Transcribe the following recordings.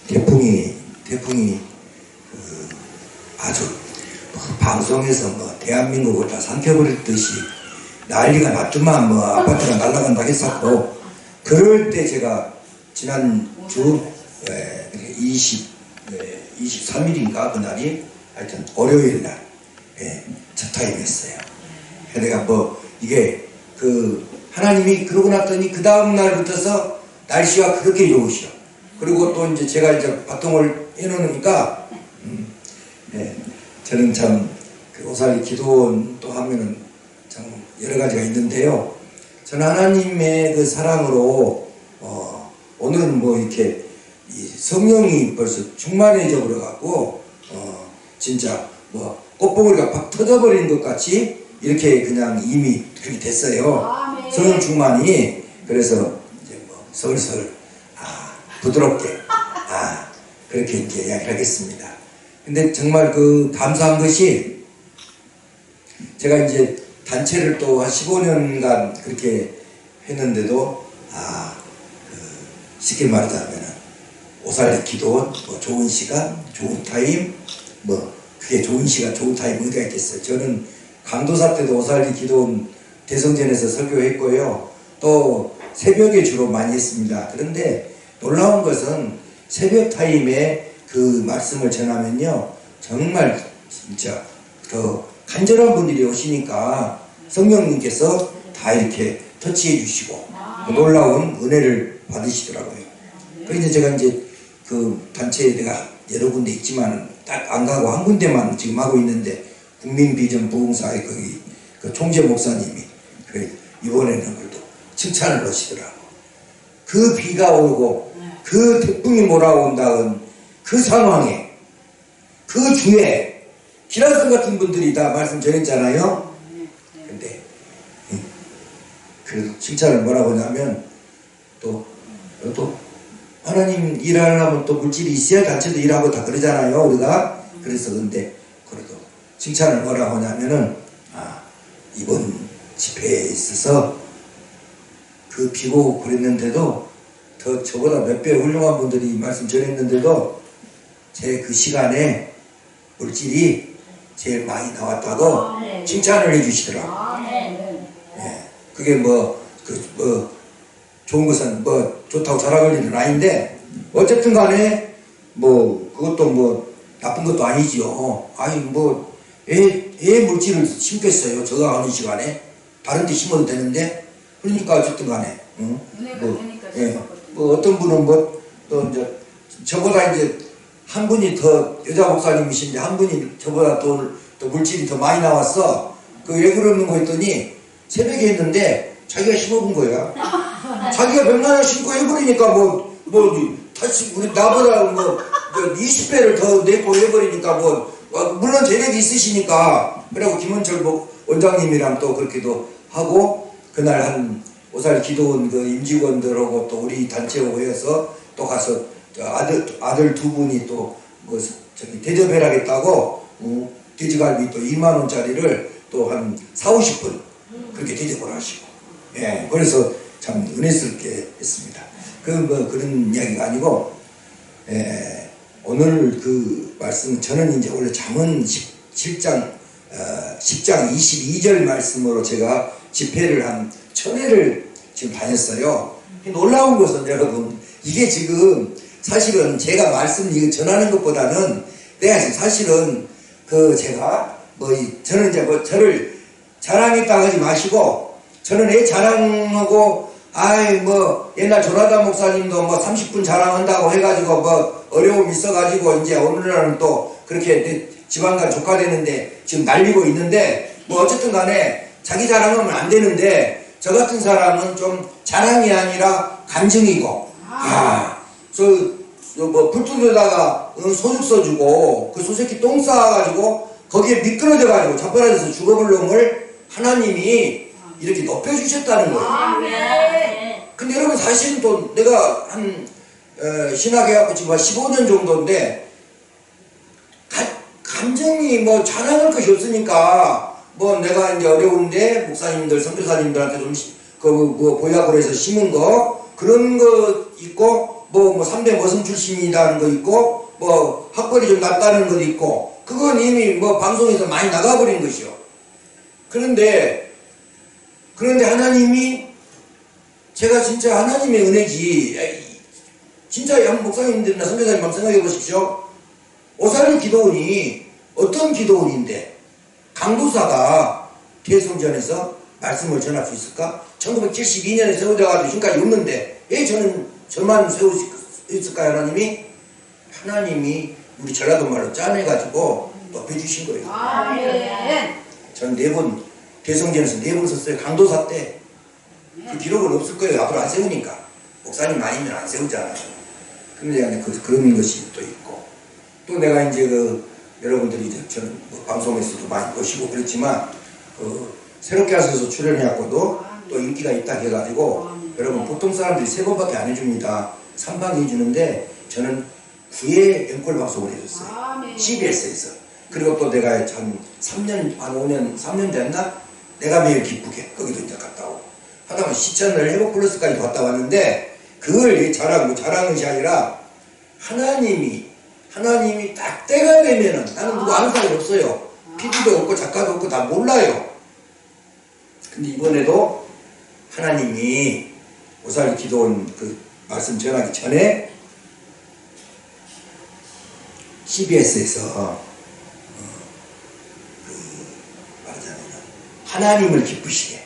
태풍이 아주 방송에서 뭐 대한민국을 다 삼켜버릴 듯이 난리가 났더만 뭐 아파트가 날아간다고 했었고, 그럴 때 제가 지난주 23일인가 그날이 하여튼 월요일날 첫 타임이었어요. 내가 뭐 이게 하나님이 그러고 났더니 그 다음 날부터서 날씨가 그렇게 좋으시오. 그리고 또 이제 제가 이제 바통을 해놓으니까 저는 참 오살리 기도원 또 하면은 참 여러 가지가 있는데요. 저는 하나님의 그 사랑으로 오늘은 뭐 이렇게 이 성령이 벌써 충만해져 버려 갖고 진짜 뭐 꽃봉오리가 팍 터져버린 것 같이 이렇게 그냥 이미 그렇게 됐어요. 성령 충만이. 그래서 이제 뭐 슬슬 부드럽게 그렇게 이제 이야기를 하겠습니다. 근데 정말 감사한 것이, 제가 이제 단체를 또 한 15년간 그렇게 했는데도 쉽게 말하자면 오살리 기도원, 뭐 좋은 시간, 좋은 타임, 뭐 그게 좋은 시간, 좋은 타임 어디가 있겠어요. 저는 강도사 때도 오살리 기도원 대성전에서 설교했고요. 또 새벽에 주로 많이 했습니다. 그런데 놀라운 것은 새벽 타임에 그 말씀을 전하면요, 정말 진짜 간절한 분들이 오시니까 성령님께서 다 이렇게 터치해 주시고 놀라운 은혜를 받으시더라고요. 그래서 제가 이제 그 단체에 내가 여러 군데 있지만 딱 안 가고 한 군데만 지금 하고 있는데, 국민비전 부흥사의 거기 그 총재 목사님이 이번에는 그래도 칭찬을 하시더라고. 그 비가 오고 그 태풍이 몰아온다는 그 상황에, 그 주에 기라성 같은 분들이 다 말씀 전했잖아요. 근데 그래도 칭찬을 뭐라고 하냐면, 또 하나님 일하려면 또 물질이 있어야 단체도 일하고 다 그러잖아요, 우리가. 그래서 근데 그래도 칭찬을 뭐라고 하냐면은 이번 집회에 있어서 그 비고 그랬는데도 더 저보다 몇 배 훌륭한 분들이 말씀 전했는데도 제 그 시간에 물질이 제일 많이 나왔다고 칭찬을 해주시더라고요. 그게 좋은 것은 좋다고 자랑할 일은 아닌데, 어쨌든 간에 그것도 나쁜 것도 아니지요. 아니 왜 물질을 심겠어요, 저가 하는 시간에. 다른 데 심어도 되는데. 그러니까 어쨌든 간에 어떤 분은 또 이제 저보다 이제 한 분이 더 여자 목사님이신데 한 분이 저보다 또 물질이 더 많이 나왔어. 왜 그러는 거 했더니 새벽에 했는데 자기가 심어본 거야. 자기가 100만 심고 해버리니까 다시 나보다 20배를 더 내고 해버리니까 물론 재력이 있으시니까. 그리고 김원철 원장님이랑 또 그렇게도 하고, 그날 한 오살리 기도원 그 임직원들하고 또 우리 단체 오해서 또 가서 아들 두 분이 또 대접해라겠다고 돼지갈비 또 2만 원짜리를 또 한 40-50분 그렇게 대접을 하시고, 그래서 참 은혜스럽게 했습니다. 그런 이야기가 아니고, 오늘 그 말씀, 저는 이제 원래 잠언 10장 22절 말씀으로 제가 집회를 한 1000회를 지금 다녔어요. 놀라운 것은 여러분, 이게 지금 사실은 제가 말씀 이거 전하는 것보다는 내가 지금 사실은 제가 저는 이제 저를 자랑했다 하지 마시고, 저는 애 자랑하고 옛날 조나단 목사님도 30분 자랑한다고 해가지고 어려움 있어가지고 이제 오늘날은 또 그렇게 지방간 조카되는데 지금 날리고 있는데, 어쨌든 간에 자기 자랑하면 안 되는데, 저 같은 사람은 좀 자랑이 아니라 간증이고, 불뚝에다가 소죽 써주고 그 소새끼 똥 싸가지고 거기에 미끄러져가지고 자빠라져서 죽어볼 놈을 하나님이 이렇게 높여주셨다는 거예요. 근데 여러분, 사실은 또 내가 신학해갖고 지금 15년 정도인데 감정이 자랑할 것이 없으니까 내가 이제 어려운데 목사님들 선교사님들한테 좀 보약으로 해서 심은 거 그런 거 있고 뭐 3대 머슴 출신이라는 거 있고 뭐 학벌이 좀 낮다는 것도 있고 그건 이미 뭐 방송에서 많이 나가버린 것이요. 그런데 하나님이 제가 진짜 하나님의 은혜지 진짜 양 목사님들이나 선교사님 한번 생각해 보십시오. 오살리 기도원이 어떤 기도원인데 강도사가 대성전에서 말씀을 전할 수 있을까? 1972년에 세워져가지고 지금까지 없는데 왜 저만 세울 수 있을까요? 하나님이 우리 전라도 말로 짜내가지고 높여주신 거예요. 아멘. 저는 4번 대성전에서 4번 썼어요. 강도사 때. 그 기록은 없을 거예요. 앞으로 안 세우니까. 목사님 아니면 안 세우잖아요. 근데 그런 것이 또 있고. 또 내가 이제 여러분들이 저는 뭐 방송에서도 많이 보시고 그렇지만, 새롭게 하셔서 출연해갖고도 또 인기가 있다 해가지고, 여러분 보통 사람들이 3번밖에 안 해줍니다. 3방 해주는데, 저는 9회 앵콜 방송을 해줬어요. CBS에서. 그리고 또 내가 한 3년, 한 5년, 3년 됐나? 내가 매일 기쁘게 거기도 이제 갔다 오고 하다가 시천을 회복 플러스까지 갔다 왔는데 그걸 자랑은 것이 아니라 하나님이 딱 때가 되면은 나는 누구 아는 사람이 없어요. PD도 없고 작가도 없고 다 몰라요. 근데 이번에도 하나님이 오살리 기도원 그 말씀 전하기 전에 CBS에서 하나님을 기쁘시게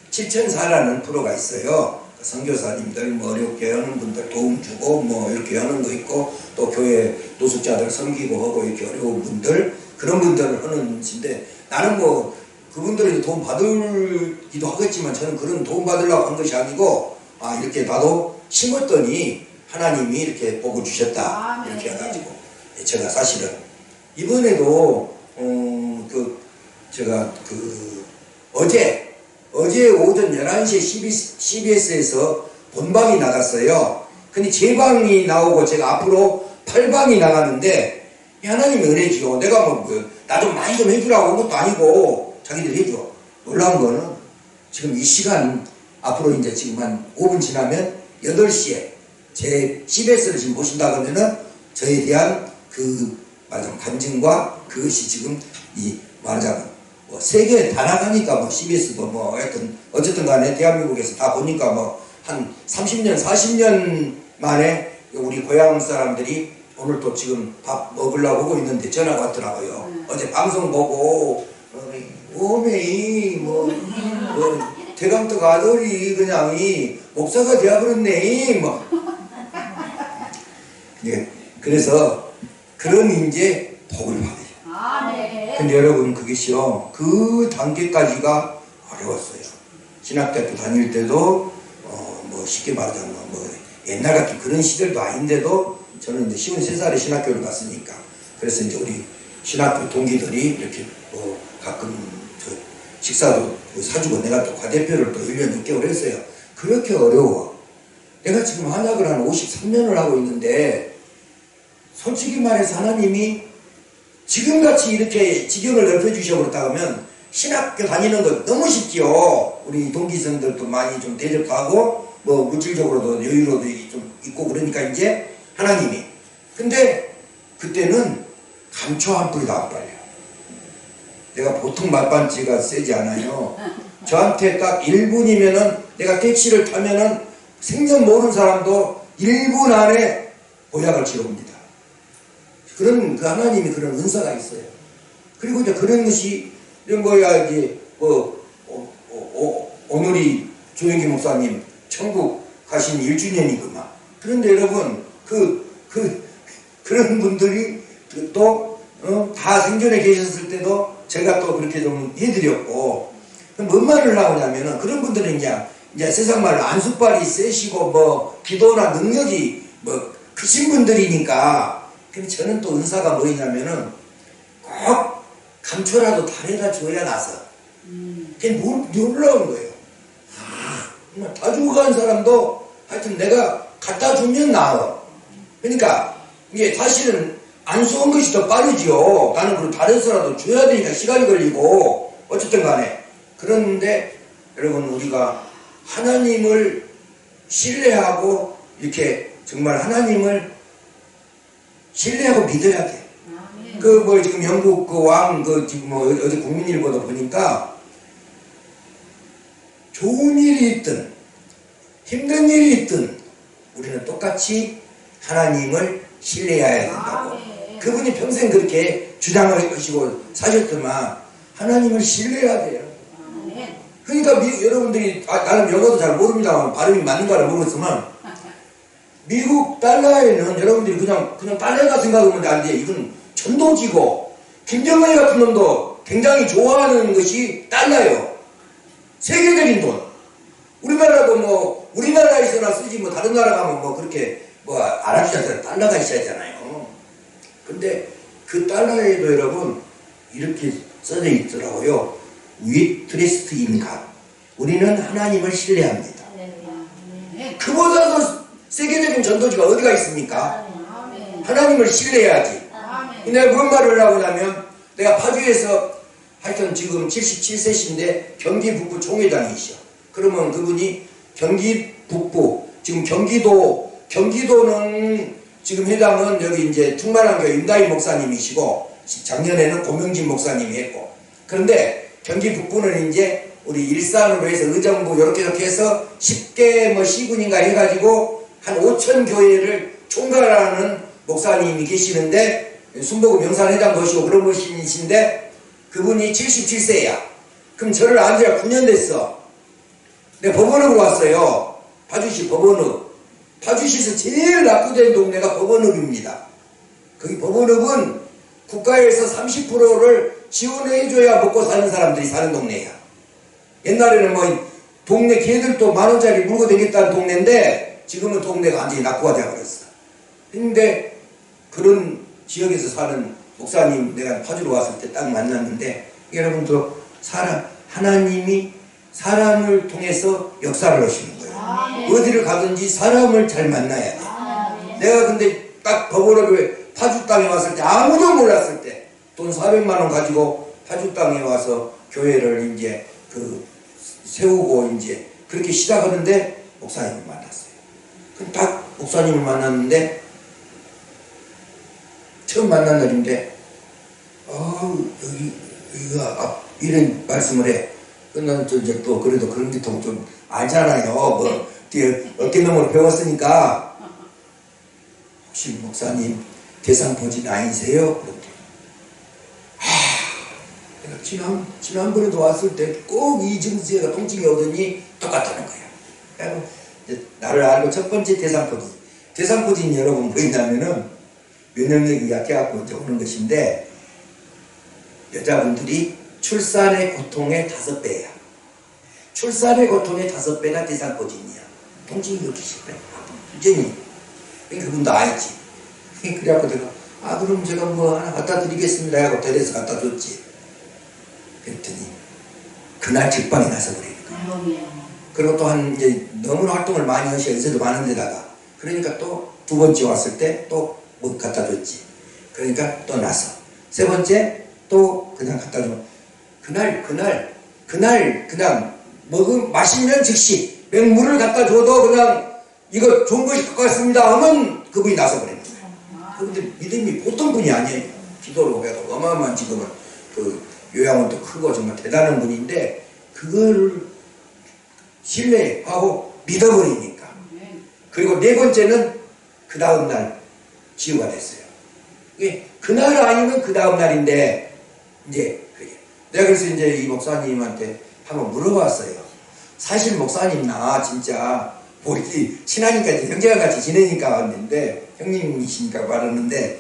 7,400라는 프로가 있어요. 선교사님들 뭐 어렵게 하는 분들 도움 주고 뭐 이렇게 하는 거 있고 또 교회 노숙자들 섬기고 하고 이렇게 어려운 분들 그런 분들을 하는 것인데 나는 뭐 그분들이 도움 받기도 하겠지만 저는 그런 도움 받으려고 한 것이 아니고 이렇게 나도 심었더니 하나님이 이렇게 복을 주셨다 이렇게 해가지고 제가 사실은 이번에도 제가 어제 오전 11시에 CBS에서 본방이 나갔어요. 근데 제 방이 나오고 제가 앞으로 8방이 나가는데 하나님의 은혜지요. 내가 나 좀 많이 좀 해주라고 한 것도 아니고 자기들 해줘. 놀라운 거는 지금 이 시간 앞으로 이제 지금 한 5분 지나면 8시에 제 CBS를 지금 보신다 그러면은 저에 대한 간증과 그것이 지금 말하자면 세계에 다 나가니까 CBS도 하여튼 어쨌든 간에 대한민국에서 다 보니까 한 30년 40년 만에 우리 고향 사람들이 오늘 또 지금 밥 먹으려고 오고 있는데 전화가 왔더라고요. 어제 방송 보고 오메이 대감떡 아들이 그냥 목사가 되어버렸네 예, 그래서 그런 이제 복을 받아요. 근데 여러분 그것이요 그 단계까지가 어려웠어요. 신학대학교 다닐 때도 쉽게 말하자면 옛날 같은 그런 시절도 아닌데도 저는 이제 53살에 신학교를 갔으니까 그래서 이제 우리 신학교 동기들이 이렇게 가끔 식사도 사주고 내가 또 과대표를 또 1년 6개월 했어요. 그렇게 어려워. 내가 지금 한약을 한 53년을 하고 있는데 솔직히 말해서 하나님이 지금같이 이렇게 지경을 넓혀주셔버렸다 하면 신학교 다니는 거 너무 쉽지요. 우리 동기생들도 많이 좀 대접하고 물질적으로도 여유로도 좀 있고 그러니까 이제 하나님이 근데 그때는 감초 한 뿌리도 안 빨려. 내가 보통 말반지가 세지 않아요. 저한테 딱 1분이면은 내가 택시를 타면은 생전 모르는 사람도 1분 안에 보약을 지어옵니다. 그런 그 하나님이 그런 은사가 있어요. 그리고 이제 그런 것이 오늘이 조영기 목사님 천국 가신 1주년이구만. 그런데 여러분 그런 분들이 또 다 생전에 계셨을 때도 제가 또 그렇게 좀 해드렸고 그럼 뭔 말을 나오냐면은 그런 분들은 이제 세상 말로 안수빨이 세시고 기도나 능력이 크신 분들이니까 근데 저는 또 은사가 뭐냐면은 꼭 감초라도 달에다 줘야 나서 그게 놀라운 거예요. 다 죽어간 사람도 하여튼 내가 갖다 주면 나아. 그러니까 이게 사실은 안 쏘은 것이 더 빠르지요. 나는 그걸 달에서라도 줘야 되니까 시간이 걸리고 어쨌든 간에 그런데 여러분 우리가 하나님을 신뢰하고 이렇게 정말 하나님을 신뢰하고 믿어야 돼. 아멘. 그 뭐 지금 영국 그 왕 그 지금 뭐 어디 국민일보도 보니까 좋은 일이 있든 힘든 일이 있든 우리는 똑같이 하나님을 신뢰해야 된다고. 아멘. 그분이 평생 그렇게 주장을 하시고 사셨더만 하나님을 신뢰해야 돼요. 아멘. 그러니까 여러분들이 나는 영어도 잘 모릅니다만 발음이 맞는가를 모르겠지만 미국 달러에는 여러분들이 그냥 달러가 생각하면 안 돼. 이건 전도지고 김정은이 같은 놈도 굉장히 좋아하는 것이 달러예요. 세계적인 돈. 우리나라도 뭐 우리나라에서나 쓰지 뭐 다른 나라 가면 뭐 그렇게 뭐 안 하시잖아요. 달러가 있어야 하잖아요. 근데 그 달러에도 여러분 이렇게 써져 있더라고요. We trust in God. 우리는 하나님을 신뢰합니다. 아멘. 그보다도 세계적인 전도지가 어디가 있습니까? 아멘. 하나님을 신뢰해야지. 아멘. 내가 무슨 말을 하고 나면 내가 파주에서 하여튼 지금 77세신데 경기 북부 총회장이시오. 그러면 그분이 경기 북부 지금 경기도는 지금 회장은 여기 이제 충만한교회 임다희 목사님이시고 작년에는 고명진 목사님이 했고 그런데 경기 북부는 이제 우리 일산으로 해서 의정부 이렇게 해서 10개 뭐 시군인가 해가지고 한 5천 교회를 총괄하는 목사님이 계시는데 순복음 명산회장 모시고 그런 분이신데 그분이 77세야. 그럼 저를 안 지가 9년 됐어. 내가 법원읍으로 왔어요. 파주시 법원읍. 파주시에서 제일 낙후된 동네가 법원읍입니다. 거기 법원읍은 국가에서 30%를 지원해줘야 먹고 사는 사람들이 사는 동네야. 옛날에는 뭐 동네 개들도 10,000원짜리 물고 다녔다는 동네인데 지금은 동네가 완전히 낙후가 되어버렸어. 근데 그런 지역에서 사는 목사님 내가 파주로 왔을 때 딱 만났는데 여러분도 하나님이 사람을 통해서 역사를 하시는 거예요. 아멘. 어디를 가든지 사람을 잘 만나야 돼. 아멘. 내가 근데 딱 법원을 파주 땅에 왔을 때 아무도 몰랐을 때 돈 400만 원 가지고 파주 땅에 와서 교회를 이제 세우고 이제 그렇게 시작하는데 목사님을 만났어요. 그럼 딱 목사님을 만났는데 처음 만난 날인데 여기가 이런 말씀을 해. 나는 이제 또 그래도 그런 게 좀 알잖아요. 뭐 어깨너머로 배웠으니까 혹시 목사님 대상포진 아니세요? 그랬더니 내가 지난번에도 왔을 때 꼭 이 증세가 통증이 오더니 똑같다는 거야. 그래서 이제 나를 알고 첫 번째 대상포진. 대상포진이 여러분 뭐 있냐면은 면역력이 약해갖고 이제 오는 것인데 여자분들이 출산의 고통의 5배야. 출산의 고통의 5배가 대상포진이야. 통증이 그렇게 심해. 완전히. 그분도 알지. 그래갖고 내가 그럼 제가 뭐 하나 갖다 드리겠습니다 하고 데려서 갖다 줬지. 그랬더니 그날 직방이 나서 그래. 그리고 또 이제 너무나 활동을 많이 하셔. 연세도 많은 데다가. 그러니까 또 2번째 왔을 때 또 뭐 갖다 줬지. 그러니까 또 나서. 3번째 또 그냥 갖다 줘. 그날 그냥 마시면 즉시 맹물을 갖다 줘도 그냥 이거 좋은 것이 갖고 왔습니다 하면 그분이 나서 버립니다. 그런데 믿음이 보통 분이 아니에요. 기도로 해도 어마어마한 지금은 요양원도 크고 정말 대단한 분인데 그걸 신뢰하고 믿어버리니까. 그리고 4번째는 그 다음날 치유가 됐어요. 그날 아니면 그 다음날인데 이제 내가 그래서 이제 이 목사님한테 한번 물어봤어요. 사실 목사님 나 진짜 뭐 이렇게 친하니까 이제 형제가 같이 지내니까 왔는데 형님이시니까 말하는데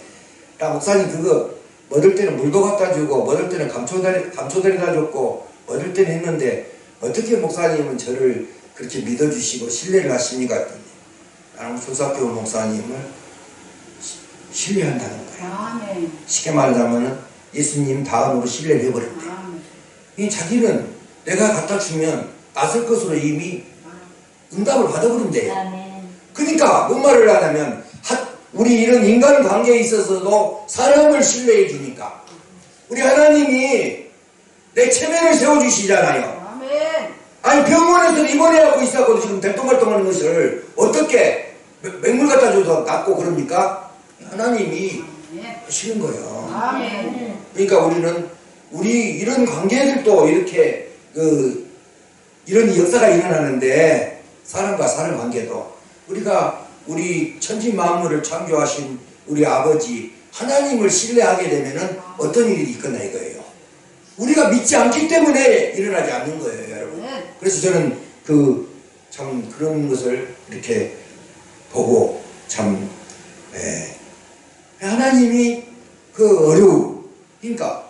나 목사님 그거 얻을 때는 물도 갖다 주고 얻을 때는 감초 데려다 줬고 얻을 때는 했는데 어떻게 목사님은 저를 그렇게 믿어주시고 신뢰를 하십니까? 했더니 나는 조사교 목사님을 신뢰한다는 거예요. 아멘. 쉽게 말하자면 예수님 다음으로 신뢰를 해버렸대. 이 자기는 내가 갖다 주면 낯설 것으로 이미 응답을 받아버린대요. 그러니까 뭔 말을 하냐면 우리 이런 인간관계에 있어서도 사람을 신뢰해 주니까 우리 하나님이 내 체면을 세워주시잖아요. 아멘. 아니 병원에서 입원해갖고 있었고 지금 대통활동하는 것을 어떻게 맹물 갖다 줘도 낫고 그럽니까? 하나님이 아멘. 하시는 거예요. 아멘. 그러니까 우리 이런 관계들도 이렇게 이런 역사가 일어나는데 사람과 사람 관계도 우리 천지 만물을 창조하신 우리 아버지 하나님을 신뢰하게 되면은 어떤 일이 있거나 이거예요. 우리가 믿지 않기 때문에 일어나지 않는 거예요, 여러분. 네. 그래서 저는 참 그런 것을 이렇게 보고 참 하나님이 그러니까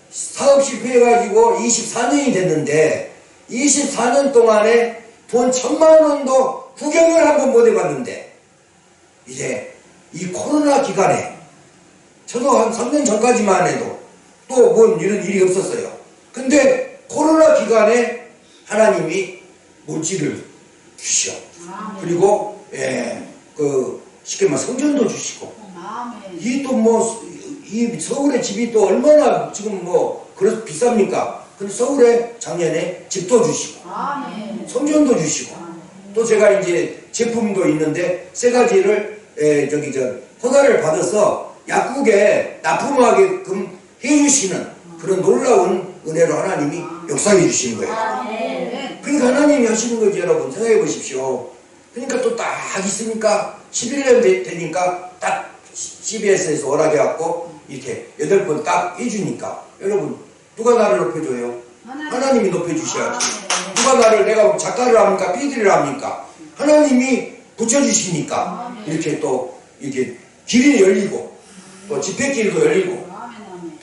사업 실패해가지고 24년이 됐는데 24년 동안에 돈 1,000만 원도 구경을 한 번 못 해봤는데 이제 이 코로나 기간에 저도 한 3년 전까지만 해도 또 뭔 이런 일이 없었어요. 근데 코로나 기간에 하나님이 물질을 주시오. 아멘. 그리고 쉽게 말해 성전도 주시고 아멘. 이 또 이 서울의 집이 또 얼마나 지금 그래서 비쌉니까? 근데 서울에 작년에 집도 주시고 아멘. 성전도 주시고 또 제가 이제 제품도 있는데 세 가지를 허가를 받아서 약국에 납품하게끔 해주시는 그런 놀라운 은혜로 하나님이 역사해 주시는 거예요. 아멘. 그러니까 하나님이 하시는 거지 여러분 생각해 보십시오. 그러니까 또 딱 있으니까 11년 되니까 딱 CBS에서 오라게 갖고 이렇게 8번 딱 해주니까 여러분 누가 나를 높여줘요? 하나님이 높여주셔야지. 누가 내가 작가를 합니까? PD를 합니까? 하나님이 붙여주시니까 이렇게 또 이렇게 길이 열리고 또 집회길도 열리고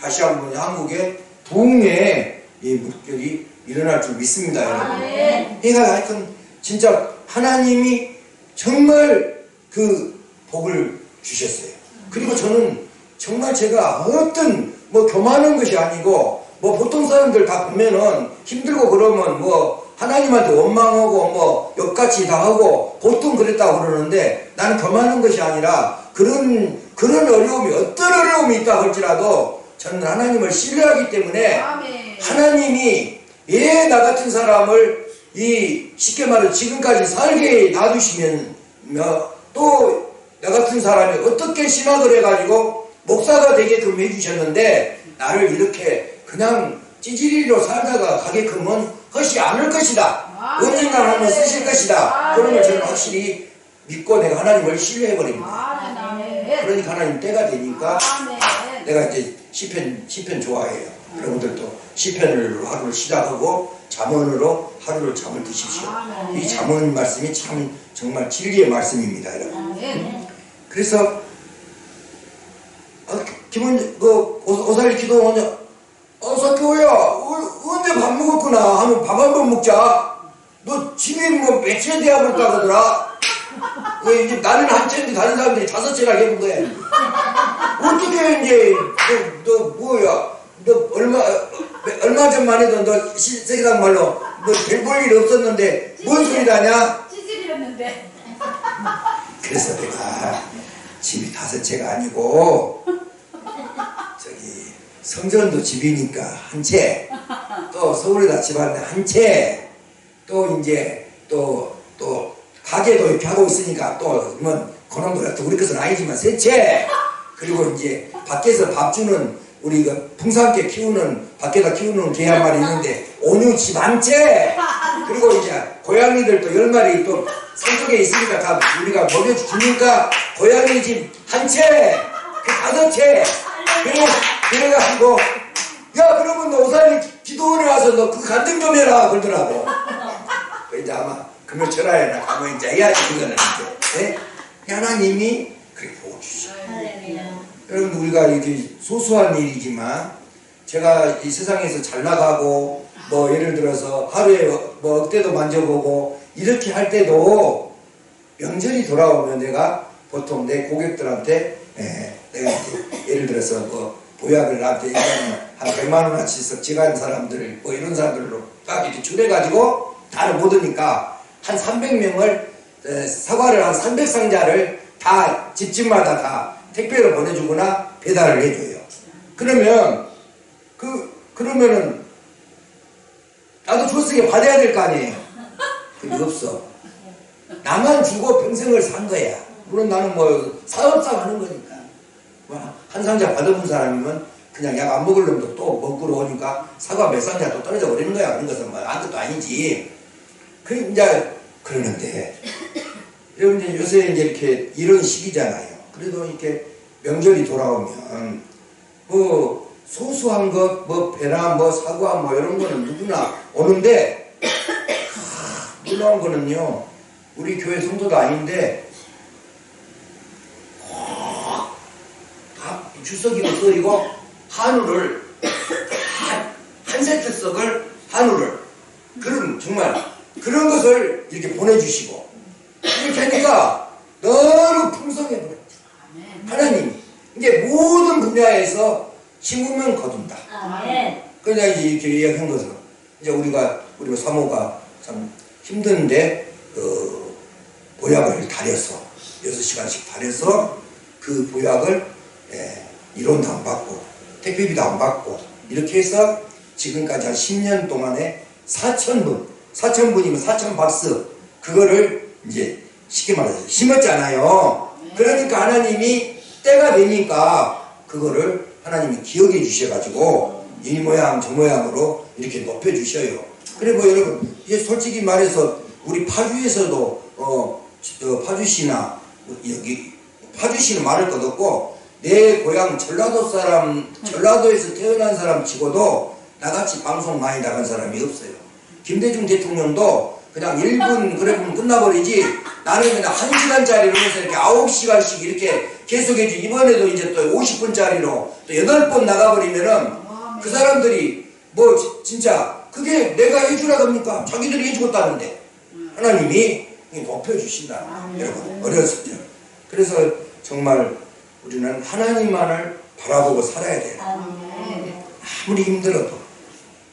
다시 한번 한국의 부흥의 이 물결이 일어날 줄 믿습니다, 여러분. 그러니까 하여튼 진짜 하나님이 정말 그 복을 주셨어요. 그리고 저는 정말 제가 어떤 교만한 것이 아니고 보통 사람들 다 보면은 힘들고 그러면 하나님한테 원망하고 역같이 다 하고 보통 그랬다고 그러는데 나는 교만한 것이 아니라 그런 어려움이 어떤 어려움이 있다 할지라도 저는 하나님을 신뢰하기 때문에 하나님이 왜 나 같은 사람을 쉽게 말해 지금까지 살게 놔두시면 또 나 같은 사람이 어떻게 신학을 해가지고 목사가 되게끔 해주셨는데 나를 이렇게 그냥 찌질이로 살다가 가게끔은 하지 않을 것이다. 언젠가 하면 쓰실 것이다. 그런 걸 저는 확실히 믿고 내가 하나님을 신뢰해버립니다. 그러니까 하나님 때가 되니까 내가 이제 시편 좋아해요. 여러분들도 시편을 하루를 시작하고 잠언으로 하루를 잠을 드십시오. 이 잠언 말씀이 참 정말 진리의 말씀입니다, 여러분. 그래서 오살리 기도 사교야 언제 밥 먹었구나 하면 밥 한 번 먹자. 너 집에 며칠 돼야 볼까 그러더라. 이제 나는 한 채인데 다른 사람들이 5채나 해본 거야. 어떻게 이제 너 뭐야 너 얼마 전만 해도 너 세상 말로 별 볼 일 없었는데 뭔 소리를 하냐? 찌질이었는데. 그래서 내가 집이 5채가 아니고 성전도 집이니까 한 채, 또 서울에다 집안에 한 채, 또 이제 또 가게도 이렇게 하고 있으니까 또 그놈도 우리 것은 아니지만 3채, 그리고 이제 밖에서 밥 주는 우리 풍산개 키우는 밖에다 키우는 개 한 마리 있는데 온유치 1채, 그리고 이제 고양이들도 10마리 또 산속에 있으니까 다 우리가 먹여주니까 고양이 집 1채, 그 5채. 그래가지고 그러면 너 오살리 기도원에 와서 너 그 간증 좀 해라 그러더라고. 이제 아마 금요 철화에나 가면 이제 해야지 그거는 이제 하나님이 그렇게 보고 주시죠. 여러분 우리가 이게 소소한 일이지만 제가 이 세상에서 잘 나가고 예를 들어서 하루에 억대도 만져보고 이렇게 할 때도 명절이 돌아오면 내가 보통 내 고객들한테 내가 예를 들어서 보약을 나한테 한 100만 원어치 섭취한 사람들 이런 사람들로 딱 이렇게 줄여가지고 다를 못 오니까 한 300명을 사과를 한 300상자를 다 집집마다 다 택배로 보내주거나 배달을 해줘요. 그러면은 나도 줬으니까 받아야 될 거 아니에요. 그게 없어. 나만 주고 평생을 산 거야. 물론 나는 뭐 사업상 하는 거니까. 뭐 한 상자 받아본 사람이면 그냥 약 안 먹을 놈도 또 먹으러 오니까 사과 몇 상자 또 떨어져 버리는 거야. 그런 것은 뭐 아무것도 아니지. 그 이제 그러는데 여러분 이제 요새 이제 이렇게 이런 시기잖아요. 그래도 이렇게 명절이 돌아오면 뭐 소소한 것, 뭐 배나 뭐 사과 뭐 이런 거는 누구나 오는데 놀라운 거는요. 우리 교회 성도도 아닌데 주석이도 썰이고 한우를 한 세트 썩을 한우를 그런 정말 그런 것을 이렇게 보내주시고 이렇게 하니까 너무 풍성해 버렸죠. 하나님이 이제 모든 분야에서 심으면 거둔다. 그러니까 이제 이렇게 이야기한 것은 이제 우리 사모가 참 힘든데 보약을 다려서 6시간씩 다려서 그 보약을 이론도 안 받고 택배비도 안 받고 이렇게 해서 지금까지 한 10년 동안에 4,000분이면 4,000박스 그거를 이제 쉽게 말해서 심었잖아요. 그러니까 하나님이 때가 되니까 그거를 하나님이 기억해 주셔가지고 이 모양 저 모양으로 이렇게 높여 주셔요. 그래 뭐 여러분 이제 솔직히 말해서 우리 파주에서도 파주시나 여기 파주시는 말할 것 없고 내 고향 전라도에서 태어난 사람 치고도 나같이 방송 많이 나간 사람이 없어요. 김대중 대통령도 그냥 1분 그래 보면 끝나버리지 나는 그냥 1시간짜리로 해서 이렇게 9시간씩 이렇게 계속해지 이번에도 이제 또 50분짜리로 또 8번 나가버리면은 그 사람들이 뭐 진짜 그게 내가 해주라고 합니까? 자기들이 해주겠다는데 하나님이 높여주신다. 여러분 어렸을 때 그래서 정말 우리는 하나님만을 바라보고 살아야 돼요. 아무리 힘들어도.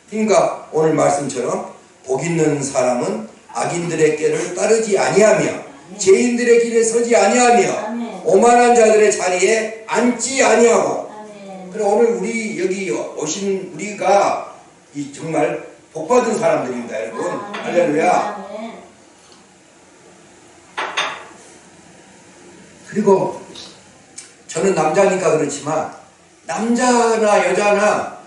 그러니까 오늘 말씀처럼 복 있는 사람은 악인들의 길을 따르지 아니하며 죄인들의 길에 서지 아니하며 오만한 자들의 자리에 앉지 아니하고. 그래 오늘 우리 여기 오신 우리가 이 정말 복받은 사람들입니다, 여러분. 할렐루야. 그리고 저는 남자니까 그렇지만 남자나 여자나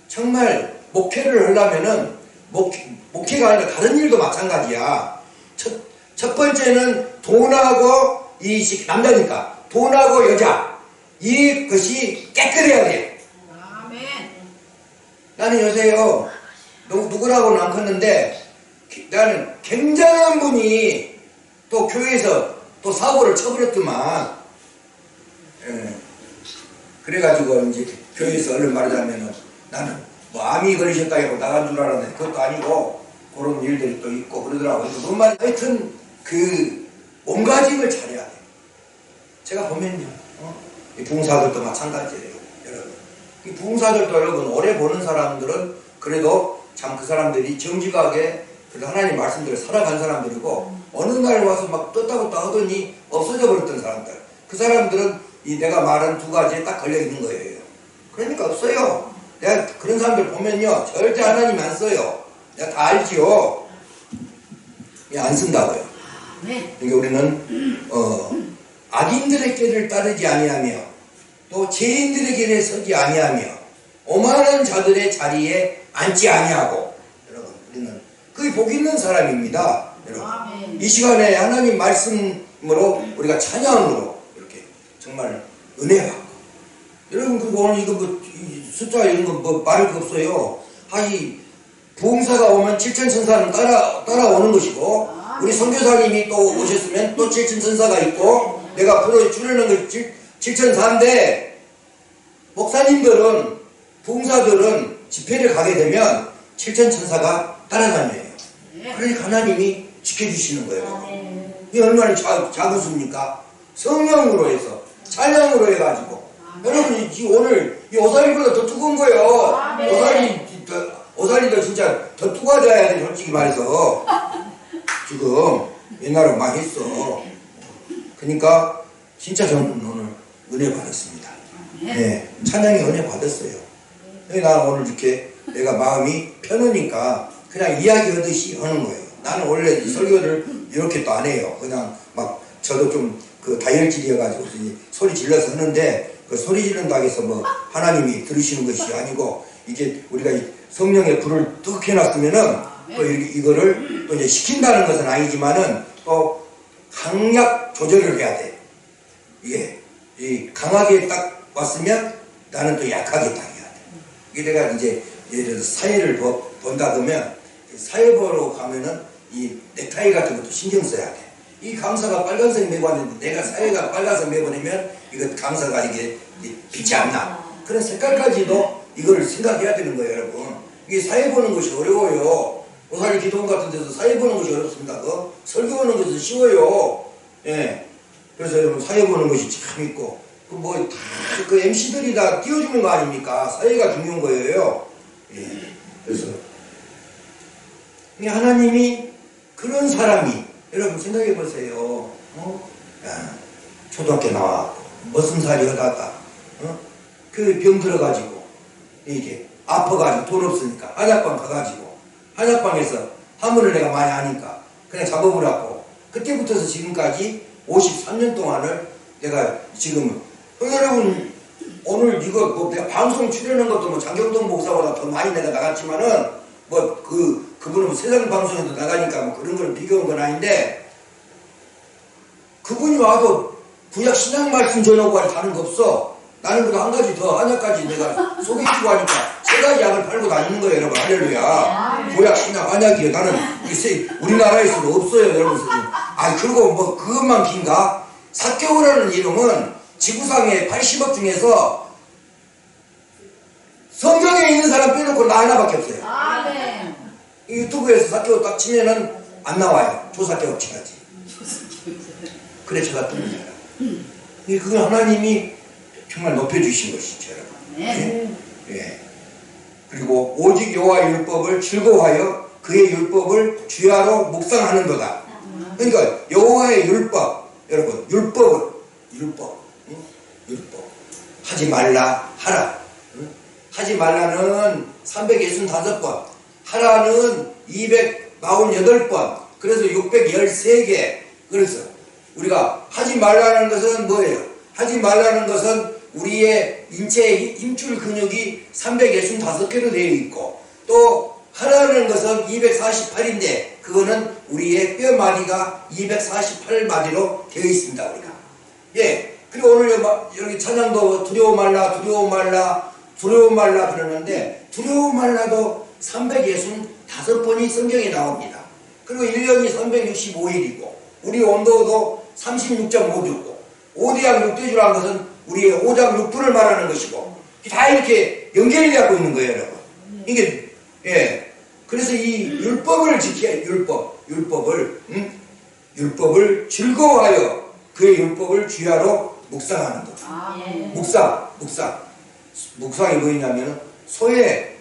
정말 목회를 하려면은 목회가 아니라 다른 일도 마찬가지야. 첫 번째는 돈하고 남자니까 돈하고 여자 이것이 깨끗해야 돼. 아멘. 나는 요새요 누구라고는 안 컸는데 나는 굉장한 분이 또 교회에서 또 사고를 쳐버렸더만. 그래가지고 이제 교회에서 얼른 말하자면은 나는 뭐 암이 걸리셨다고 나간 줄 알았는데 그것도 아니고 그런 일들이 또 있고 그러더라고요. 뭔 말이 하여튼 그 몸가짐을 잘해야 돼. 제가 보면요, 이 부흥사들도 마찬가지예요, 여러분. 이 부흥사들도 여러분 오래 보는 사람들은 그래도 참 그 사람들이 정직하게 그래도 하나님 말씀대로 살아간 사람들이고 어느 날 와서 막 떴다 떴다 하더니 없어져 버렸던 사람들. 그 사람들은 이 내가 말한 두 가지에 딱 걸려 있는 거예요. 그러니까 없어요. 내가 그런 사람들 보면요 절대 하나님 안 써요. 내가 다 알지요. 안 쓴다고요. 그러니까 우리는 악인들의 길을 따르지 아니하며 또 죄인들의 길에 서지 아니하며 오만한 자들의 자리에 앉지 아니하고. 여러분 우리는 그게 복 있는 사람입니다. 여러분 이 시간에 하나님 말씀으로 우리가 찬양으로 이렇게 정말 은혜 받고. 여러분 그리고 오늘 이거 뭐 숫자 이런 거 뭐 말할 거 없어요. 이 부흥사가 오면 7천천사는 따라오는 것이고 우리 선교사님이 또 오셨으면 또 7천천사가 있고 내가 앞으로 주려는 걸 7천사인데 목사님들은 부흥사들은 집회를 가게 되면 7천천사가 따라다녀요. 그러니까 하나님이 지켜주시는 거예요. 이게 얼마나 작은 수입니까? 성령으로 해서 찬양으로 해가지고 여러분 오늘 이 오살리보다 더 뜨거운 거예요. 오살리도 진짜 더 뜨거워져야 돼. 솔직히 말해서 지금 옛날에 많이 했어. 그러니까 진짜 저는 오늘 은혜 받았습니다. 네, 찬양이 은혜 받았어요. 나 오늘 이렇게 내가 마음이 편하니까 그냥 이야기하듯이 하는 거예요. 나는 원래 이 설교를 이렇게 또 안 해요. 그냥 막 저도 좀 그 다혈질이어가지고 소리 질러서 하는데 그 소리 지른다고 해서 뭐 하나님이 들으시는 것이 아니고 이게 우리가 이 성령의 불을 뚝 해놨으면은 또 이거를 또 이제 시킨다는 것은 아니지만은 또 강약 조절을 해야 돼. 이게 이 강하게 딱 왔으면 나는 또 약하게 딱 해야 돼. 이게 내가 이제 예를 들어서 사회를 본다 그러면 사회 보러 가면은 이 넥타이 같은 것도 신경 써야 돼. 이 강사가 빨간색 메고 왔는데 내가 사회가 빨간색 메버리면 이거 강사가 이게 빛이 안 나. 그런 색깔까지도 이걸 생각해야 되는 거예요, 여러분. 이게 사회 보는 것이 어려워요. 오사리 기도원 같은 데서 사회 보는 것이 어렵습니다. 설교하는 것은 쉬워요. 예. 그래서 여러분 사회 보는 것이 참 있고 그 MC들이 다 띄워주는 거 아닙니까? 사회가 중요한 거예요. 예. 그래서 하나님이 그런 사람이 여러분 생각해 보세요. 초등학교 나와갖고 머슴살이 하다가 그 병 들어가지고 이게 아파가지고 돈 없으니까 한약방 가가지고 한약방에서 화물을 내가 많이 하니까 그냥 잡아보라고 그때부터서 지금까지 53년 동안을 내가 지금 여러분 오늘 이거 뭐 내가 방송 출연한 것도 뭐 장경동 목사보다 더 많이 내가 나갔지만은 뭐 그분은 세상 방송에도 나가니까 뭐 그런 걸 비교한 건 아닌데 그분이 와도 구약 신약 말씀 전하고 다른 거 없어. 나는 그거 한 가지 더 한약까지 내가 소개해주고 하니까 세 가지 약을 팔고 다니는 거예요, 여러분. 할렐루야. 구약 신약 한약이요. 나는 우리나라에서도 없어요, 여러분. 그리고 뭐 그것만 긴가? 사개오라는 이름은 지구상의 80억 중에서 성경에 있는 사람 빼놓고 나 하나밖에 없어요. 네. 유튜브에서 사개오 딱 치면은 안 나와요. 조사개오 치가지. 그래 제가 뜬 거잖아. 그건 하나님이 정말 높여주신 것이죠, 여러분. 네. 예. 그리고 오직 여호와의 율법을 즐거워하여 그의 율법을 주야로 묵상하는도다. 그러니까 여호와의 율법, 여러분 율법 하지 말라 하라. 하지 말라는 365번, 하라는 248번, 그래서 613개. 그래서 우리가 하지 말라는 것은 뭐예요? 하지 말라는 것은 우리의 인체의 힘줄 근육이 365개로 되어 있고, 또 하라는 것은 248인데 그거는 우리의 뼈마디가 248마디로 되어 있습니다, 우리가. 예. 그리고 오늘 여기 찬양도 두려워 말라 그러는데 두려워 말라도 365번이 성경에 나옵니다. 그리고 1년이 365일이고 우리 온도도 36.5도고 5대양 6대주라는 것은 우리의 5장 6분을 말하는 것이고 다 이렇게 연결이 되고 있는 거예요, 여러분. 이게 예. 그래서 이 율법을 지켜야 율법을 즐거워하여 그의 율법을 주야로 묵상하는 거죠. 묵상이 뭐냐면 소의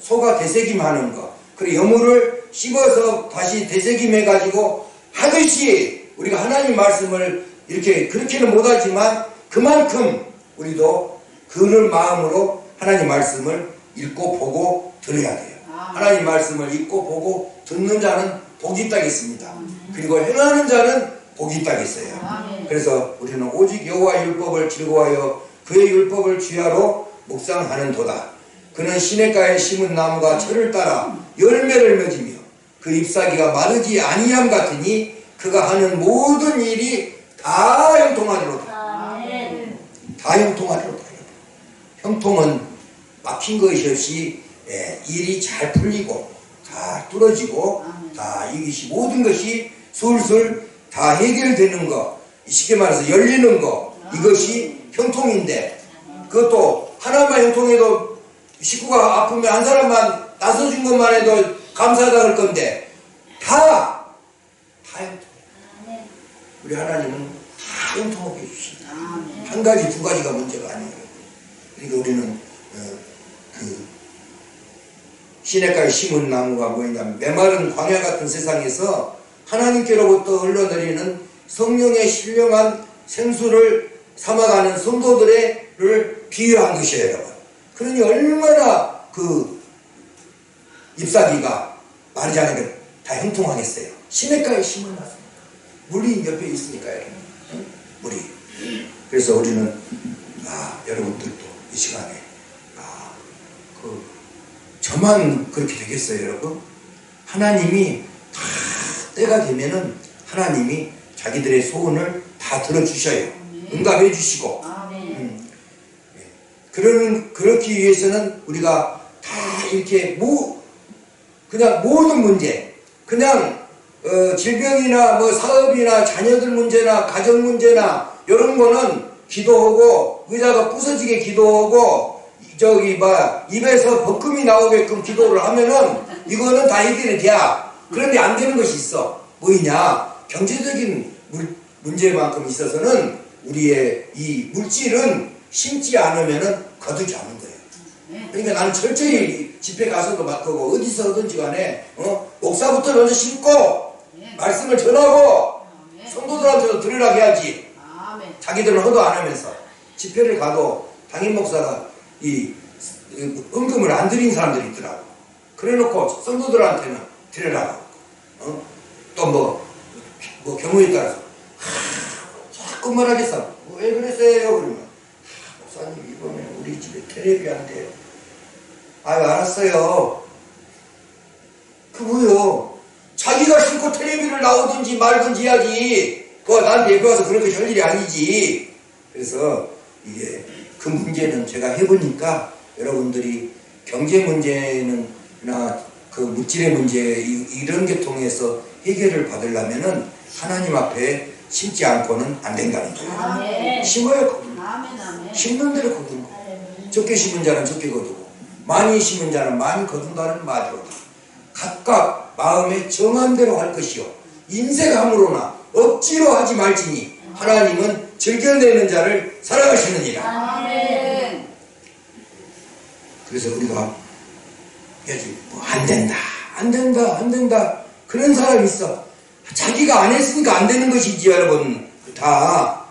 소가 되새김하는 거. 그리고 여물을 씹어서 다시 되새김해 가지고 하듯이 우리가 하나님 말씀을 이렇게 그렇게는 못하지만 그만큼 우리도 그런 마음으로 하나님 말씀을 읽고 보고 들어야 돼요. 하나님 말씀을 읽고 보고 듣는 자는 복이 있다겠습니다. 그리고 행하는 자는 복이 있다겠어요. 그래서 우리는 오직 여호와의 율법을 즐거워하여 그의 율법을 주야로 묵상하는도다. 그는 시냇가에 심은 나무가 철을 따라 열매를 맺으며 그 잎사귀가 마르지 아니함 같으니 그가 하는 모든 일이 다 형통하리로다. 다 형통하리로다. 형통은 막힌 것이 없이 일이 잘 풀리고 다 뚫어지고 다 이것이 모든 것이 술술 다 해결되는 거, 쉽게 말해서 열리는 거, 이것이 형통인데 그것도 하나만 형통해도 식구가 아프면 한 사람만 나서준 것만 해도 감사하다 그럴 건데 다 형통해. 우리 하나님은 다 형통하게 해주신다. 한 가지 두 가지가 문제가 아니에요. 그러니까 우리는 시냇가에 심은 나무가 뭐냐면 메마른 광야 같은 세상에서 하나님께로부터 흘러내리는 성령의 신령한 생수를 삼아가는 성도들을 비유한 것이에요, 여러분. 그러니 얼마나 잎사귀가 마르지 않으니까 다 형통하겠어요. 시냇가에 심어놨습니다. 물이 옆에 있으니까요. 응? 물이. 그래서 우리는 여러분들도 이 시간에 저만 그렇게 되겠어요, 여러분? 하나님이 다 때가 되면은 하나님이 자기들의 소원을 다 들어주셔요. 응답해 주시고. 아멘. 그렇기 위해서는 우리가 다 이렇게 그냥 모든 문제, 그냥 질병이나 뭐 사업이나 자녀들 문제나 가정 문제나 이런 거는 기도하고 의자가 부서지게 기도하고 입에서 버금이 나오게끔 기도를 하면은 이거는 다 해결이 돼. 그런데 안 되는 것이 있어. 뭐이냐? 경제적인 문제만큼 있어서는 우리의 이 물질은 심지 않으면은 거두지 않는 거예요. 그러니까 나는 철저히 집회 가서도 맡고 어디서든지 간에 목사부터 먼저 심고 말씀을 전하고 성도들한테도 들으라 해야지. 자기들은 허도 안 하면서 집회를 가도 담임 목사가 이 은금을 안 드린 사람들이 있더라고. 그래놓고 성도들한테는 드리라고. 또 뭐 경우에 따라서 자꾸 말하겠어. 왜 그랬어요? 그러면 목사님 이번에 우리 집에 텔레비 안 돼요. 알았어요. 그 뭐요? 자기가 신고 텔레비를 나오든지 말든지 해야지. 그거 나한테 얘기 와서 그렇게 할 일이 아니지. 그래서 이게 그 문제는 제가 해보니까 여러분들이 경제 문제나 그 물질의 문제 이런 게 통해서 해결을 받으려면은 하나님 앞에 심지 않고는 안 된다는 거예요. 심어야 거두고, 심는 대로 거두고, 적게 심은 자는 적게 거두고, 많이 심은 자는 많이 거둔다는 말이로다. 각각 마음에 정한 대로 할 것이요 인색함으로나 억지로 하지 말지니 하나님은 즐겨내는 자를 사랑하시느니라. 아멘. 그래서 우리가 안 된다 그런 사람이 있어. 자기가 안 했으니까 안 되는 것이지 여러분 다.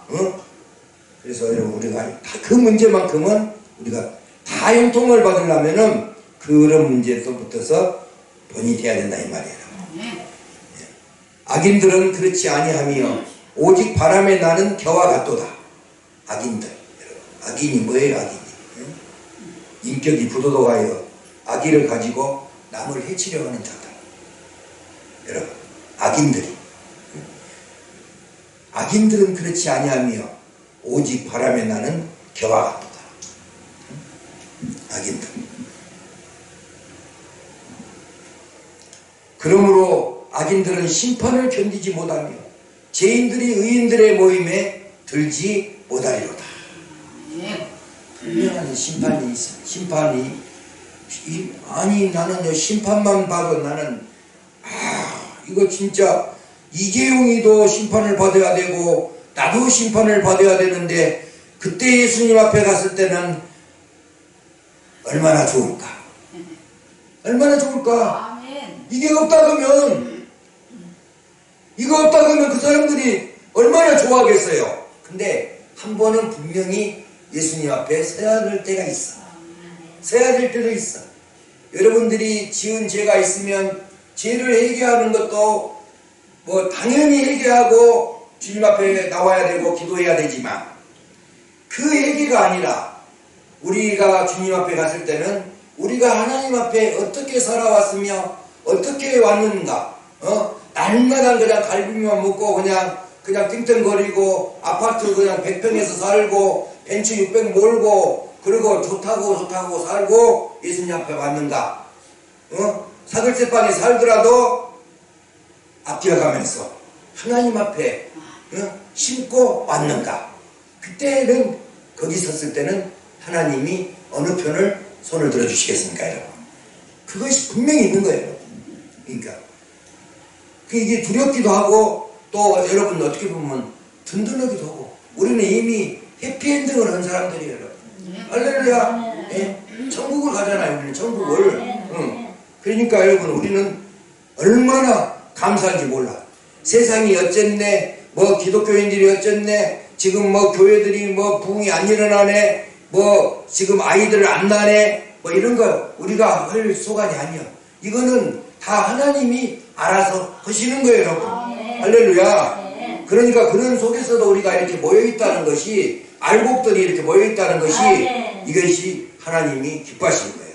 그래서 여러분 우리가 그 문제만큼은 우리가 다 형통을 받으려면은 그런 문제부터서 본이 돼야 된다 이 말이에요. 악인들은 그렇지 아니하며 오직 바람에 나는 겨와 같도다. 악인들. 악인이 뭐예요? 악인이. 인격이 부도덕하여 악의를 가지고 남을 해치려 하는 자들. 여러분, 악인들은 그렇지 아니하며 오직 바람에 나는 겨와 같도다. 악인들. 그러므로 악인들은 심판을 견디지 못하며 죄인들이 의인들의 모임에 들지 못하리로다. 분명한 심판이 있어. 나는 심판만 봐도 나는 이거 진짜 이재용이도 심판을 받아야 되고 나도 심판을 받아야 되는데 그때 예수님 앞에 갔을 때는 얼마나 좋을까? 얼마나 좋을까? 이거 없다 그러면 그 사람들이 얼마나 좋아하겠어요. 근데 한 번은 분명히 예수님 앞에 서야 될 때가 있어. 서야 될 때도 있어. 여러분들이 지은 죄가 있으면 죄를 회개하는 것도 뭐 당연히 회개하고 주님 앞에 나와야 되고 기도해야 되지만 그 회개가 아니라 우리가 주님 앞에 갔을 때는 우리가 하나님 앞에 어떻게 살아왔으며 어떻게 왔는가, 날마다 그냥 갈비만 먹고 그냥 띵띵거리고 아파트 그냥 100평에서 살고 벤츠 600 몰고 그리고 좋다고 살고 예수님 앞에 왔는가, 사글세방에 살더라도 아껴가면서 하나님 앞에 심고 왔는가. 그때는 거기 섰을 때는 하나님이 어느 편을 손을 들어주시겠습니까 여러분? 그것이 분명히 있는 거예요. 그러니까 이게 두렵기도 하고 또 여러분 어떻게 보면 든든하기도 하고 우리는 이미 해피엔딩을 한 사람들이에요 여러분. 할렐루야. 천국을 가잖아요. 우리는 천국을. 그러니까 여러분 우리는 얼마나 감사한지 몰라. 세상이 어쨌네, 뭐 기독교인들이 어쨌네, 지금 뭐 교회들이 뭐 부흥이 안 일어나네, 뭐 지금 아이들 안 나네, 뭐 이런 거 우리가 할 소관이 아니야. 이거는 다 하나님이 알아서 하시는 거예요, 여러분. 네. 할렐루야. 네. 그러니까 그런 속에서도 우리가 이렇게 모여있다는 것이, 알곡들이 이렇게 모여있다는 것이, 네. 이것이 하나님이 기뻐하시는 거예요.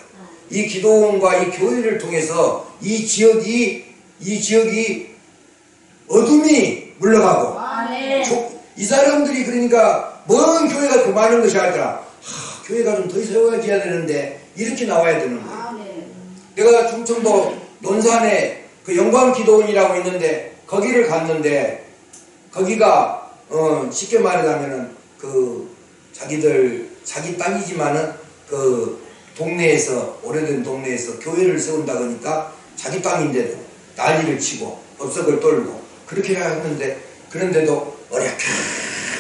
이 기도원과 이 교회를 통해서 이 지역이 어둠이 물러가고, 네. 이 사람들이 그러니까 먼 교회가 그 많은 것이 아니라 교회가 좀 더 세워져야 되는데 이렇게 나와야 되는 거예요. 네. 내가 충청도 논산에 그 영광기도원이라고 있는데 거기를 갔는데 거기가 쉽게 말하자면은 그 자기 땅이지만은 그 동네에서 오래된 동네에서 교회를 세운다 그러니까 자기 땅인데도 난리를 치고 법석을 떨고 그렇게 했는데 그런데도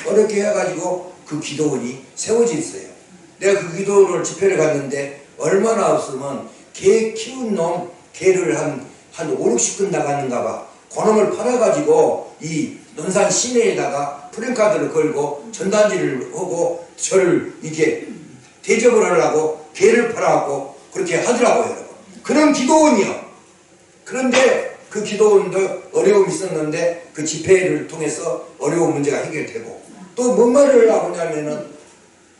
어렵게 해가지고 그 기도원이 세워져 있어요. 내가 그 기도원을 집회를 갔는데 얼마나 없으면 개 키운 놈 개를 한 5, 60근 나갔는가 봐. 그놈을 팔아가지고 이 논산 시내에다가 프랜카드를 걸고 전단지를 하고 저를 이렇게 대접을 하려고 개를 팔아갖고 그렇게 하더라고요, 여러분. 그런 기도원이요. 그런데 그 기도원도 어려움이 있었는데 그 집회를 통해서 어려운 문제가 해결되고 또 뭔 말을 하고 하냐면은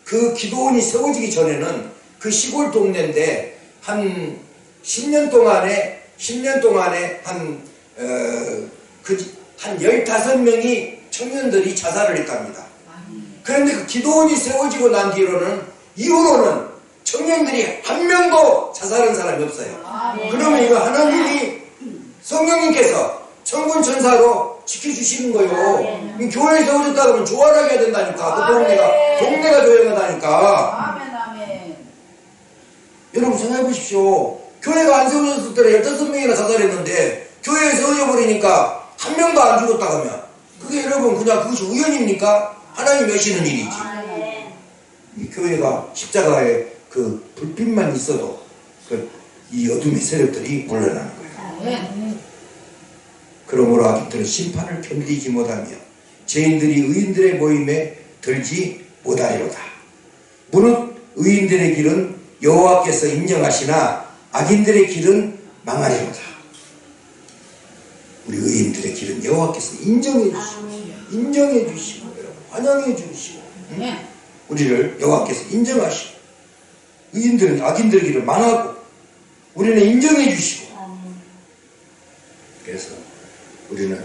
그 기도원이 세워지기 전에는 그 시골 동네인데 한 10년 동안에 한 15명이 청년들이 자살을 했답니다. 그런데 그 기도원이 세워지고 난 이후로는 청년들이 한 명도 자살한 사람이 없어요. 네. 그러면 이거 하나님이 성령님께서 천군천사로 지켜주시는 거예요. 이 교회에 세워졌다 그러면 조화하게 해야 된다니까. 그 동네가 조용하다니까. 아멘, 아멘. 여러분 생각해 보십시오. 교회가 안 세워졌을 때 15명이나 자살했는데 교회에 세워져 버리니까 한 명도 안 죽었다 그러면 그게 여러분 그냥 그것이 우연입니까? 하나님이 하시는 일이지. 이 교회가 십자가에 그 불빛만 있어도 이 어둠의 세력들이 물러나는 거예요. 네. 그러므로 아기들은 심판을 견디지 못하며 죄인들이 의인들의 모임에 들지 못하리로다. 무릇 의인들의 길은 여호와께서 인정하시나 악인들의 길은 망하리로다. 우리 의인들의 길은 여호와께서 인정해 주시고 환영해 주시고 네. 우리를 여호와께서 인정하시고 의인들은 악인들의 길을 망하고 우리는 인정해 주시고 그래서 우리는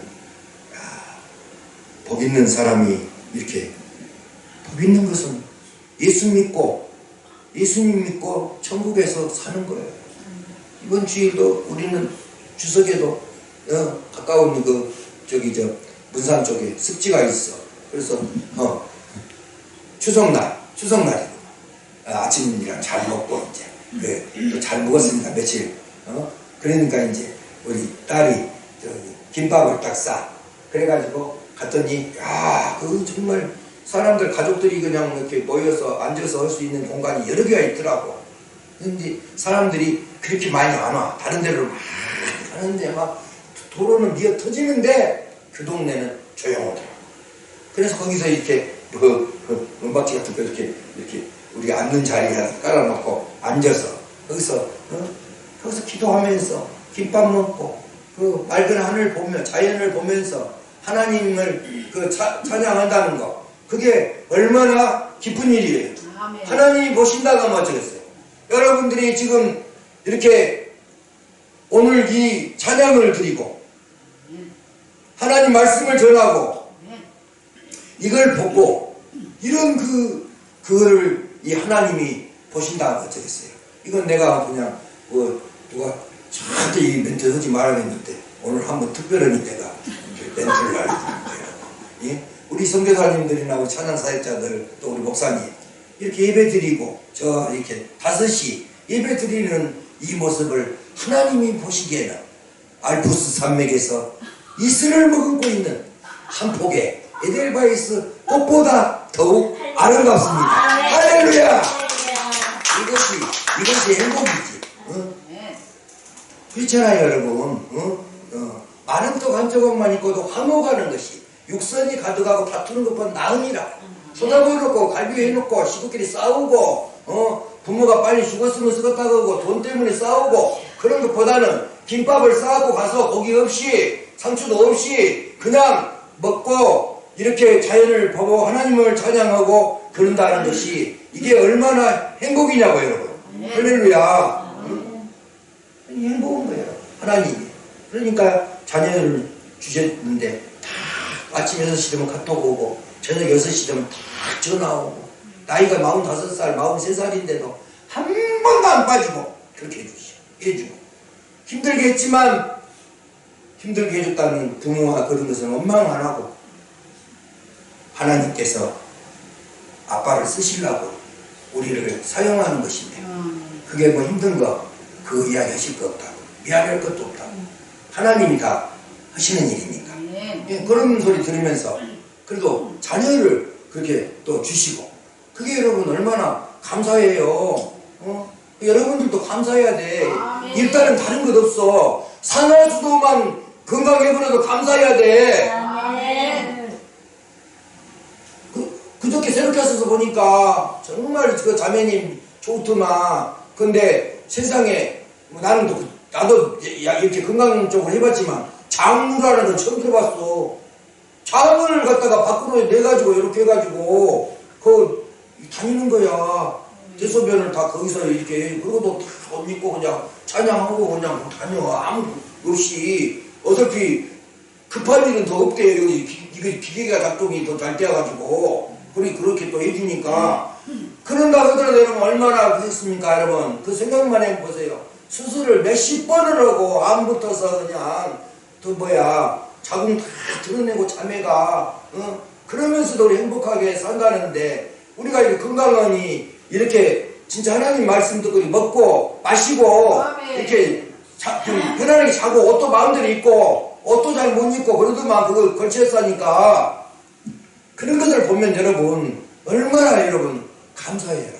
복 있는 사람이 이렇게 복 있는 것은 예수님 믿고 천국에서 사는 거예요. 이번 주에도 우리는 주석에도 가까운 문산 쪽에 습지가 있어. 그래서 추석날이고 아침이랑 잘 먹고 이제 또 잘 먹었습니다. 며칠. 그러니까 이제 우리 딸이 김밥을 딱 싸. 그래가지고 갔더니 그 정말 사람들 가족들이 그냥 이렇게 모여서 앉아서 할 수 있는 공간이 여러 개가 있더라고. 근데 사람들이 그렇게 많이 안 와. 다른 데로 막 가는데 막 도로는 미어 터지는데 그 동네는 조용하더라고. 그래서 거기서 이렇게 은박지 같은 거 이렇게 우리가 앉는 자리에 깔아놓고 앉아서 거기서 기도하면서 김밥 먹고 그 맑은 하늘 보며 자연을 보면서 하나님을 찬양한다는 거 그게 얼마나 기쁜 일이에요. 아멘. 하나님이 보신다고 하면 어쩌겠어요. 여러분들이 지금 이렇게 오늘 이 찬양을 드리고 하나님 말씀을 전하고 이걸 보고 이런 그거를 이 하나님이 보신다고 하면 어쩌겠어요. 이건 내가 그냥 누가 절대 이 멘트 하지 말아야겠는데 오늘 한번 특별히 내가 멘트를 알려드린 거예요. 예? 우리 선교사님들이나 우리 찬양 사역자들 또 우리 목사님 이렇게 예배 드리고 저 이렇게 5시 예배 드리는 이 모습을 하나님이 보시기에는 알프스 산맥에서 이슬을 머금고 있는 한 폭의 에델바이스 꽃보다 더욱 아름답습니다. 할렐루야! 이것이 행복이지. 그렇잖아요, 여러분. 많은 떡 한 조각만 있고도 화목하는 것이 육선이 가득하고 다투는 것보다 나으니라. 쏟아부어놓고 갈비해놓고 식구끼리 싸우고 부모가 빨리 죽었으면 쓰겠다고 하고 돈 때문에 싸우고 그런 것보다는 김밥을 싸갖고 가서 고기 없이 상추도 없이 그냥 먹고 이렇게 자연을 보고 하나님을 찬양하고 그런다는 것이 이게 얼마나 행복이냐고요, 여러분. 할렐루야. 응? 행복한 거예요, 하나님이. 그러니까 자녀를 주셨는데 다 아침 6시 되면 카톡 오고 저녁 6시 되면 다 전화 오고 나이가 45살, 43살인데도 한 번도 안 빠지고 그렇게 해주고 힘들게 했지만 힘들게 해줬다는 부모와 그런 것은 원망 안 하고 하나님께서 아빠를 쓰시려고 우리를 사용하는 것인데 그게 뭐 힘든 거 그 이야기 하실 거 없다고 미안할 것도 없다고 하나님이 다 하시는 일이니까 예, 그런 소리 들으면서 그래도 자녀를 그렇게 또 주시고 그게 여러분 얼마나 감사해요. 여러분들도 감사해야 돼. 일단은 다른 것 없어. 산화수도만 건강해보려도 감사해야 돼. 그저께 새롭게 하셔서 보니까 정말 그 자매님 좋더만. 근데 세상에 뭐 나도 이렇게 건강적으로 해봤지만 장루라는 건 처음 들어봤어. 장을 갖다가 밖으로 내가지고 이렇게 해가지고 다니는 거야. 대소변을 다 거기서 이렇게 그러고도 다 옷 입고 그냥 찬양하고 그냥 다녀. 아무 없이 어차피 급할 일은 더 없대요. 여기 기계가 작동이 더 잘 되어가지고 그렇게 또 해주니까 그런다 그러더라도 여러분 얼마나 그랬습니까 여러분. 그 생각만 해보세요. 수술을 몇십 번을 하고 암부터서 그냥 자궁 다 드러내고 자매가 그러면서도 우리 행복하게 산다는데 우리가 이렇게 건강하니 이렇게 진짜 하나님 말씀 듣고 먹고 마시고 이렇게 좀 편안하게 자고 옷도 마음대로 입고 옷도 잘 못 입고 그러더만 그거 걸쳤으니까 그런 것을 보면 여러분 얼마나 여러분 감사해요.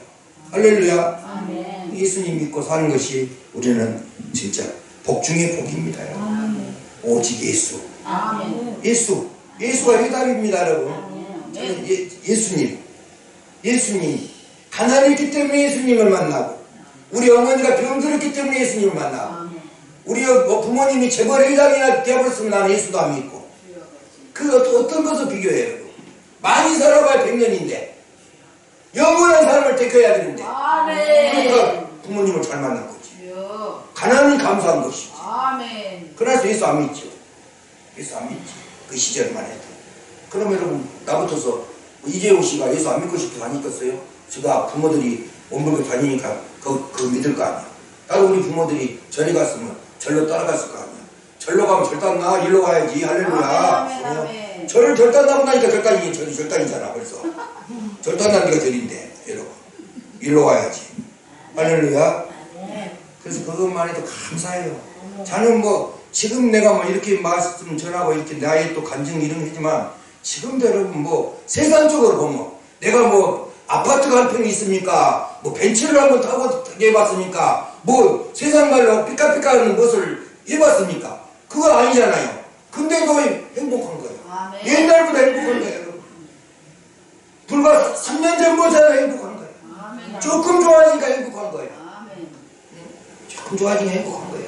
할렐루야. 아멘. 예수님 믿고 사는 것이 우리는 진짜 복 중의 복입니다. 여러분. 오직 예수. 아멘. 예수가 해답입니다 여러분. 저는 예수님 가난했기 때문에 예수님을 만나고 우리 어머니가 병들었기 때문에 예수님을 만나고 우리 부모님이 재벌회장이나 되어버렸으면 나는 예수도 안 믿고 그 어떤 것을 비교해요. 많이 살아봐야 100년인데 영원한 사람을 택해야 되는데 그러니까 부모님을 잘 만난 거지. 가난이 감사한 것이지. 그래서 예수 안 믿죠. 예수 안 믿지. 그 시절만 해도. 그럼 여러분 나부터서 이재호 씨가 예수 안 믿고 싶어서 안 믿겠어요? 제가 부모들이 원불교 다니니까 그 믿을 거 아니야. 나도 우리 부모들이 절에 갔으면 절로 따라갔을 거 아니야. 절로 가면 절단 나 일로 와야지. 할렐루야. 절을 절단 나고 나니까 절단이 절단이잖아 벌써. 절단 난 데가 절인데 여러분 일로 와야지. 할렐루야. 그래서 그것만 해도 감사해요. 저는 지금 내가 이렇게 말씀 전하고 이렇게 나의 또 감정 이런 거 하지만 지금도 여러분 세상적으로 보면 내가 아파트가 한 평이 있습니까? 벤츠를 한번 타고 해봤습니까? 세상 말로 삐까삐까하는 것을 해봤습니까? 그거 아니잖아요. 근데도 행복한 거예요. 옛날보다 행복한 거예요. 여러분. 불과 3년 전보다 행복한 거예요. 조금 좋아지니까 행복한 거예요. 조금 좋아지니까 행복한 거예요.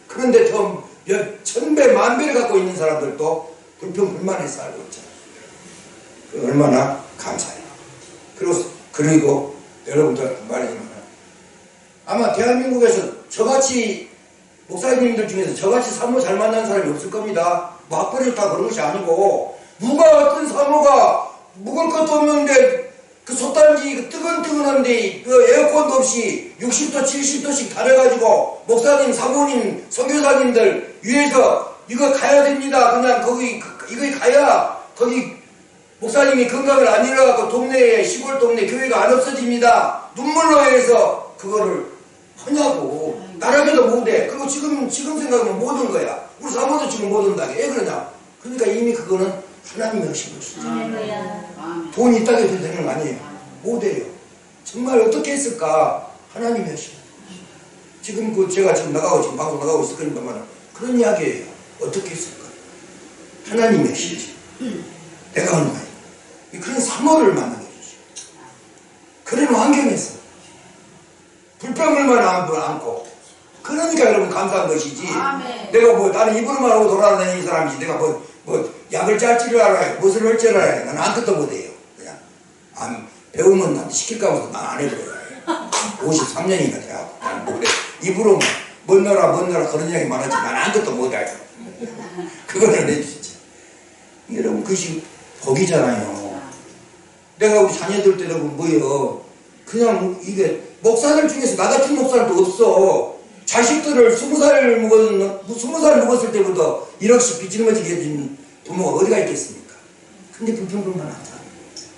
그런데 좀 몇 천배 만배를 갖고 있는 사람들도 불평불만에 살고 있잖아요. 얼마나 감사해요. 그리고 여러분들 말이지만 아마 대한민국에서 저같이 목사님들 중에서 저같이 사모 잘 만나는 사람이 없을 겁니다. 학벌이 다 그런 것이 아니고 누가 어떤 사모가 묵을 것도 없는데 그 솥단지 뜨끈뜨끈한데 에어컨도 없이 60도 70도씩 달아가지고 목사님 사모님 선교사님들 위해서 이거 가야 됩니다. 그냥 이거 가야 거기 목사님이 건강을 안 잃어갖고 동네에 시골 동네 교회가 안 없어집니다. 눈물로 해서 그거를 하냐고. 나라에도 못해. 그리고 지금 생각하면 못 온 거야. 우리 사모도 지금 못 온다. 왜 그러냐. 그러니까 이미 그거는 하나님이 하신 것이죠. 돈이 있다고 해도 되는 거 아니에요. 못해요. 정말 어떻게 했을까. 하나님이 하신 거예요. 지금 제가 지금 방송 나가고 있을 거니까 그런 이야기예요. 어떻게 했을까. 하나님이 하시지. 내가 하는 거예요. 그런 사모를 만나게 해주시고 그런 환경에서 불평불만 안고 그 그러니까 여러분 감사한 것이지. 아멘. 내가 뭐 나는 입으로만 하고 돌아다니는 사람이지 내가 뭐 약을 짤 줄 알아요, 무엇을 할 줄 알아요. 난 아무것도 못해요. 그냥 안 배우면 나한테 시킬까 봐서 난 안 해버려요. 53년이나 돼갖고 난 못해. 입으로만 뭔 나라 그런 이야기 많았지 난 아무것도 못해요. 그거는 해주시지. 여러분 그것이 복이잖아요. 내가 우리 자녀들 때라고 뭐요 그냥 이게 목사들 중에서 나 같은 목사도 없어. 자식들을 20살 먹었을 때부터 1억씩 빚질머지게 해준 부모가 어디가 있겠습니까? 근데 불평불만 한다.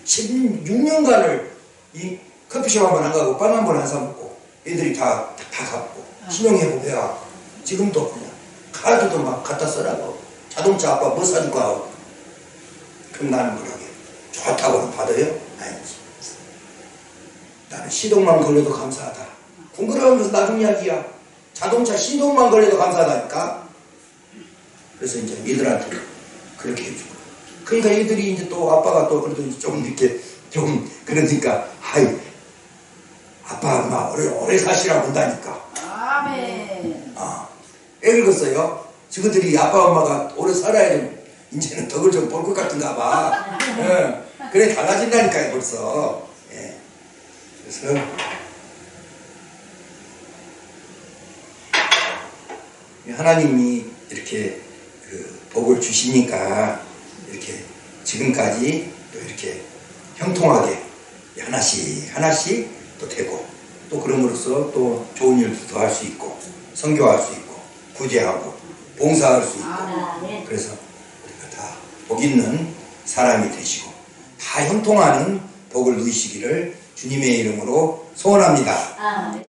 16년간을 이 커피숍 한 번 안 가고 빵 한 번 안 사먹고 애들이 다 갚고 신용회복해가 지금도 그냥 카드도 막 갖다 쓰라고 자동차 아빠 뭐 사줄까 하고. 그럼 나는 뭐라게 좋다고는 받아요? 아니지. 나는 시동만 걸려도 감사하다. 궁금한 것은 나중 이야기야. 자동차 시동만 걸려도 감사하다니까. 그래서 이제 얘들한테 그렇게 해주고. 그러니까 얘들이 이제 또 아빠가 또 그래도 좀 이렇게 좀 그러니까 아이 아빠 엄마 오래 사시라고 한다니까. 아멘. 아, 애를 걷어요. 저것들이 아빠 엄마가 오래 살아야 돼. 이제는 덕을 좀 볼 것 같은가 봐. 예. 그래 달라진다니까요 벌써. 예. 그래서 하나님이 이렇게 그 복을 주시니까 이렇게 지금까지 또 이렇게 형통하게 하나씩 또 되고 또 그럼으로써 또 좋은 일도 더 할 수 있고 선교할 수 있고 구제하고 봉사할 수 있고 그래서 우리가 다 복 있는 사람이 되시고 다 형통하는 복을 누리시기를 주님의 이름으로 소원합니다.